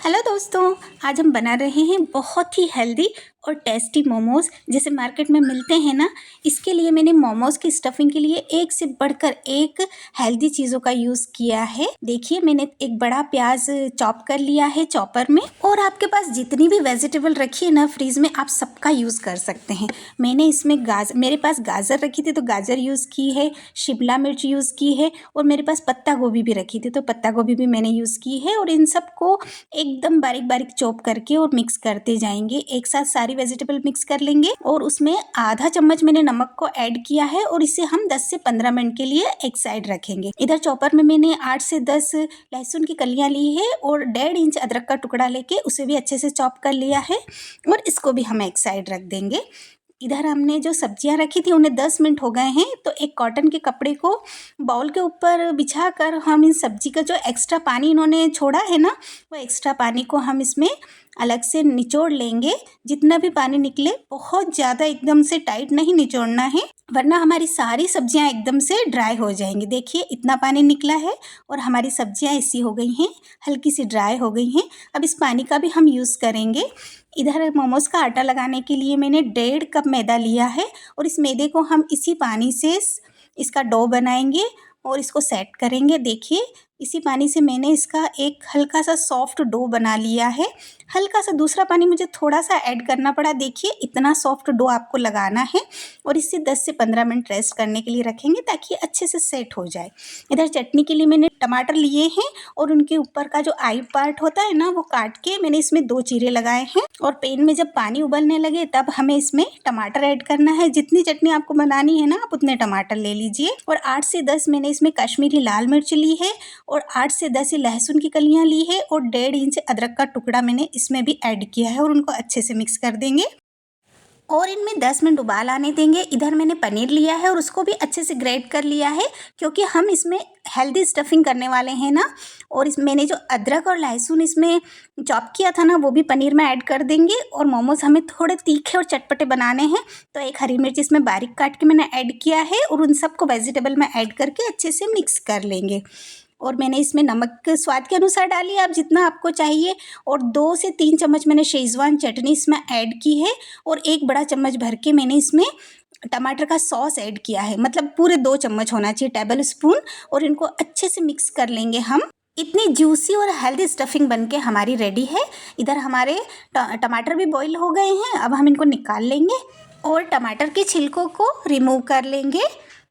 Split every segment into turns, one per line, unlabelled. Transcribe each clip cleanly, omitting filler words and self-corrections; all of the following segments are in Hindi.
हेलो दोस्तों, आज हम बना रहे हैं बहुत ही हेल्दी और टेस्टी मोमोज़ जैसे मार्केट में मिलते हैं ना। इसके लिए मैंने मोमोज़ की स्टफिंग के लिए एक से बढ़कर एक हेल्दी चीज़ों का यूज़ किया है। देखिए, मैंने एक बड़ा प्याज चॉप कर लिया है चॉपर में, और आपके पास जितनी भी वेजिटेबल रखी है ना फ्रीज में, आप सबका यूज़ कर सकते हैं। मैंने इसमें मेरे पास गाजर रखी थी तो गाजर यूज़ की है, शिमला मिर्च यूज़ की है, और मेरे पास पत्ता गोभी भी रखी थी तो पत्ता गोभी भी मैंने यूज़ की है। और इन सबको एकदम बारीक बारीक चॉप करके और मिक्स करते जाएंगे। एक साथ सारी वेजिटेबल मिक्स कर लेंगे और उसमें आधा चम्मच मैंने नमक को ऐड किया है, और इसे हम 10 से 15 मिनट के लिए एक साइड रखेंगे। इधर चॉपर में मैंने 8 से 10 लहसुन की कलियां ली है और 1.5 इंच अदरक का टुकड़ा लेके उसे भी अच्छे से चॉप कर लिया है, और इसको भी हम एक साइड रख देंगे। इधर हमने जो सब्जियां रखी थी उन्हें 10 मिनट हो गए हैं, तो एक कॉटन के कपड़े को बाउल के ऊपर बिछा कर हम इन सब्जी का जो एक्स्ट्रा पानी इन्होंने छोड़ा है ना, वो एक्स्ट्रा पानी को हम इसमें अलग से निचोड़ लेंगे। जितना भी पानी निकले, बहुत ज़्यादा एकदम से टाइट नहीं निचोड़ना है, वरना हमारी सारी सब्जियां एकदम से ड्राई हो जाएंगी। देखिए, इतना पानी निकला है और हमारी सब्जियां ऐसी हो गई हैं, हल्की सी ड्राई हो गई हैं। अब इस पानी का भी हम यूज़ करेंगे। इधर मोमोज़ का आटा लगाने के लिए मैंने 1.5 कप मैदा लिया है, और इस मैदे को हम इसी पानी से इसका डो बनाएंगे और इसको सेट करेंगे। देखिए, इसी पानी से मैंने इसका एक हल्का सा सॉफ्ट डो बना लिया है। हल्का सा दूसरा पानी मुझे थोड़ा सा ऐड करना पड़ा। देखिए, इतना सॉफ्ट डो आपको लगाना है, और इसे 10 से 15 मिनट रेस्ट करने के लिए रखेंगे ताकि अच्छे से सेट हो जाए। इधर चटनी के लिए मैंने टमाटर लिए हैं, और उनके ऊपर का जो आई पार्ट होता है ना, वो काट के मैंने इसमें 2 चीरे लगाए हैं। और पैन में जब पानी उबलने लगे तब हमें इसमें टमाटर ऐड करना है। जितनी चटनी आपको बनानी है ना, आप उतने टमाटर ले लीजिए। और 8 से 10 मैंने इसमें कश्मीरी लाल मिर्च ली है, और 8 से 10 ही लहसुन की कलियां ली है, और 1.5 इंच अदरक का टुकड़ा मैंने इसमें भी ऐड किया है, और उनको अच्छे से मिक्स कर देंगे और इनमें 10 मिनट उबाल आने देंगे। इधर मैंने पनीर लिया है और उसको भी अच्छे से ग्रेट कर लिया है, क्योंकि हम इसमें हेल्दी स्टफिंग करने वाले हैं ना। और मैंने जो अदरक और लहसुन इसमें चॉप किया था ना, वो भी पनीर में ऐड कर देंगे। और मोमोज हमें थोड़े तीखे और चटपटे बनाने हैं, तो एक हरी मिर्च इसमें बारीक काट के मैंने ऐड किया है, और उन सबको वेजिटेबल में ऐड करके अच्छे से मिक्स कर लेंगे। और मैंने इसमें नमक स्वाद के अनुसार डाली, आप जितना आपको चाहिए। और 2 से 3 चम्मच मैंने शेजवान चटनी इसमें ऐड की है, और 1 बड़ा चम्मच भर के मैंने इसमें टमाटर का सॉस ऐड किया है। मतलब पूरे 2 चम्मच होना चाहिए, टेबल स्पून। और इनको अच्छे से मिक्स कर लेंगे हम। इतनी जूसी और हेल्दी स्टफिंग बनके हमारी रेडी है। इधर हमारे टमाटर भी बॉईल हो गए हैं, अब हम इनको निकाल लेंगे और टमाटर के छिलकों को रिमूव कर लेंगे।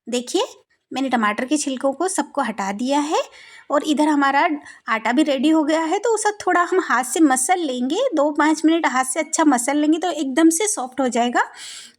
देखिए, मैंने टमाटर के छिलकों को सबको हटा दिया है। और इधर हमारा आटा भी रेडी हो गया है, तो उसे थोड़ा हम हाथ से मसल लेंगे। 2-5 मिनट हाथ से अच्छा मसल लेंगे तो एकदम से सॉफ्ट हो जाएगा।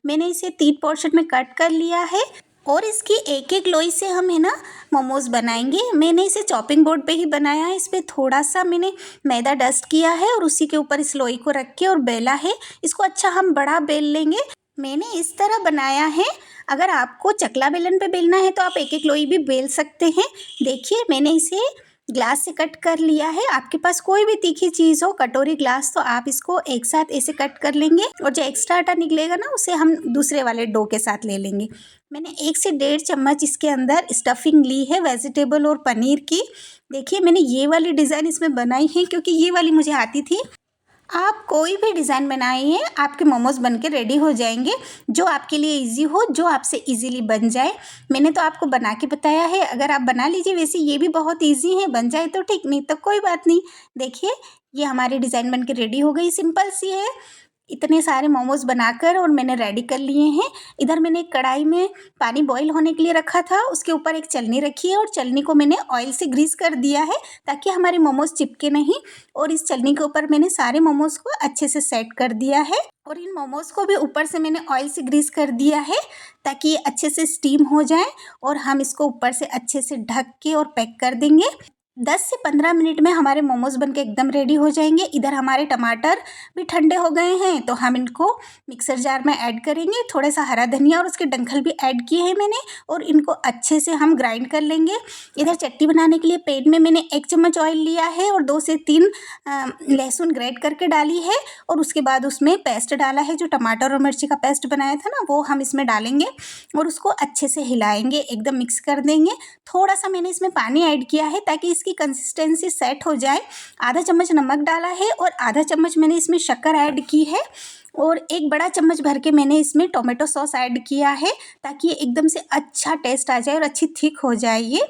मैंने इसे 3 पोर्शन में कट कर लिया है, और इसकी एक एक लोई से हम है ना मोमोज बनाएंगे। मैंने इसे चॉपिंग बोर्ड पे ही बनाया है। इस पर थोड़ा सा मैंने मैदा डस्ट किया है, और उसी के ऊपर इस लोई को रख के और बेला है। इसको अच्छा हम बड़ा बेल लेंगे। मैंने इस तरह बनाया है। अगर आपको चकला बेलन पे बेलना है तो आप एक एक लोई भी बेल सकते हैं। देखिए, मैंने इसे ग्लास से कट कर लिया है। आपके पास कोई भी तीखी चीज़ हो, कटोरी, ग्लास, तो आप इसको एक साथ ऐसे कट कर लेंगे, और जो एक्स्ट्रा आटा निकलेगा ना, उसे हम दूसरे वाले डो के साथ ले लेंगे। मैंने 1 से 1.5 चम्मच इसके अंदर स्टफिंग ली है वेजिटेबल और पनीर की। देखिए, मैंने ये वाली डिज़ाइन इसमें बनाई है क्योंकि ये वाली मुझे आती थी। आप कोई भी डिज़ाइन बनाइए, आपके मोमोज बन के रेडी हो जाएंगे, जो आपके लिए इजी हो, जो आपसे इजीली बन जाए। मैंने तो आपको बना के बताया है, अगर आप बना लीजिए। वैसे ये भी बहुत इजी है, बन जाए तो ठीक, नहीं तो कोई बात नहीं। देखिए, ये हमारी डिज़ाइन बन के रेडी हो गई, सिंपल सी है। इतने सारे मोमोज बनाकर और मैंने रेडी कर लिए हैं। इधर मैंने एक कढ़ाई में पानी बॉईल होने के लिए रखा था, उसके ऊपर एक चलनी रखी है, और चलनी को मैंने ऑयल से ग्रीस कर दिया है ताकि हमारे मोमोज चिपके नहीं। और इस चलनी के ऊपर मैंने सारे मोमोज को अच्छे से सेट कर दिया है, और इन मोमोज को भी ऊपर से मैंने ऑयल से ग्रीस कर दिया है ताकि ये अच्छे से स्टीम हो जाए। और हम इसको ऊपर से अच्छे से ढक के और पैक कर देंगे। 10 से 15 मिनट में हमारे मोमोज बनके एकदम रेडी हो जाएंगे। इधर हमारे टमाटर भी ठंडे हो गए हैं, तो हम इनको मिक्सर जार में ऐड करेंगे। थोड़ा सा हरा धनिया और उसके डंठल भी ऐड किए हैं मैंने, और इनको अच्छे से हम ग्राइंड कर लेंगे। इधर चटनी बनाने के लिए पैन में मैंने 1 चम्मच ऑयल लिया है, और 2 से 3 लहसुन ग्रेट करके डाली है, और उसके बाद उसमें पेस्ट डाला है। जो टमाटर और मिर्ची का पेस्ट बनाया था ना, वो हम इसमें डालेंगे और उसको अच्छे से हिलाएंगे, एकदम मिक्स कर देंगे। थोड़ा सा मैंने इसमें पानी ऐड किया है ताकि इसके इसकी कंसिस्टेंसी सेट हो जाए, आधा चम्मच नमक डाला है और आधा चम्मच मैंने इसमें शक्कर ऐड की है और एक बड़ा चम्मच भर के मैंने इसमें टोमेटो सॉस ऐड किया है ताकि ये एकदम से अच्छा टेस्ट आ जाए और अच्छी थिक हो जाए ये।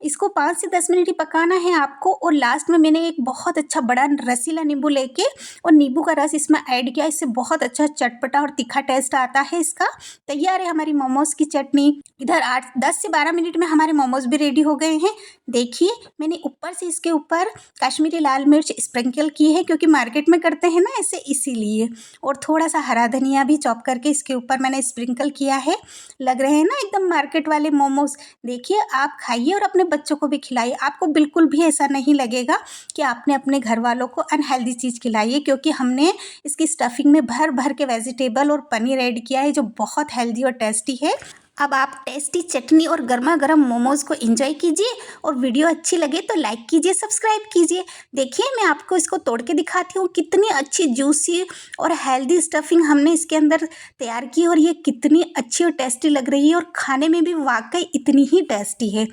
इसको 5 से 10 मिनट ही पकाना है आपको और लास्ट में मैंने एक बहुत अच्छा बड़ा रसीला नींबू लेके और नींबू का रस इसमें ऐड किया। इससे बहुत अच्छा चटपटा और तीखा टेस्ट आता है इसका। तैयार है हमारी मोमोज़ की चटनी। इधर 10 से 12 मिनट में हमारे मोमोज़ भी रेडी हो गए हैं। देखिए मैंने ऊपर से इसके ऊपर कश्मीरी लाल मिर्च स्प्रिंकल की है क्योंकि मार्केट में करते हैं ना ऐसे, इसीलिए। और थोड़ा सा हरा धनिया भी चॉप करके इसके ऊपर मैंने स्प्रिंकल किया है। लग रहे हैं ना एकदम मार्केट वाले मोमोज़। देखिए आप खाइए और अपने बच्चों को भी खिलाइए। आपको बिल्कुल भी ऐसा नहीं लगेगा कि आपने अपने घर वालों को अनहेल्दी चीज़ खिलाई है, क्योंकि हमने इसकी स्टफिंग में भर भर के वेजिटेबल और पनीर ऐड किया है जो बहुत हेल्दी और टेस्टी है। अब आप टेस्टी चटनी और गर्मा गर्म मोमोज़ को एंजॉय कीजिए और वीडियो अच्छी लगे तो लाइक कीजिए, सब्सक्राइब कीजिए। देखिए मैं आपको इसको तोड़ के दिखाती हूँ कितनी अच्छी जूसी और हेल्दी स्टफिंग हमने इसके अंदर तैयार की और ये कितनी अच्छी और टेस्टी लग रही है और खाने में भी वाकई इतनी ही टेस्टी है।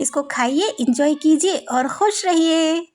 इसको खाइए, एंजॉय कीजिए और खुश रहिए।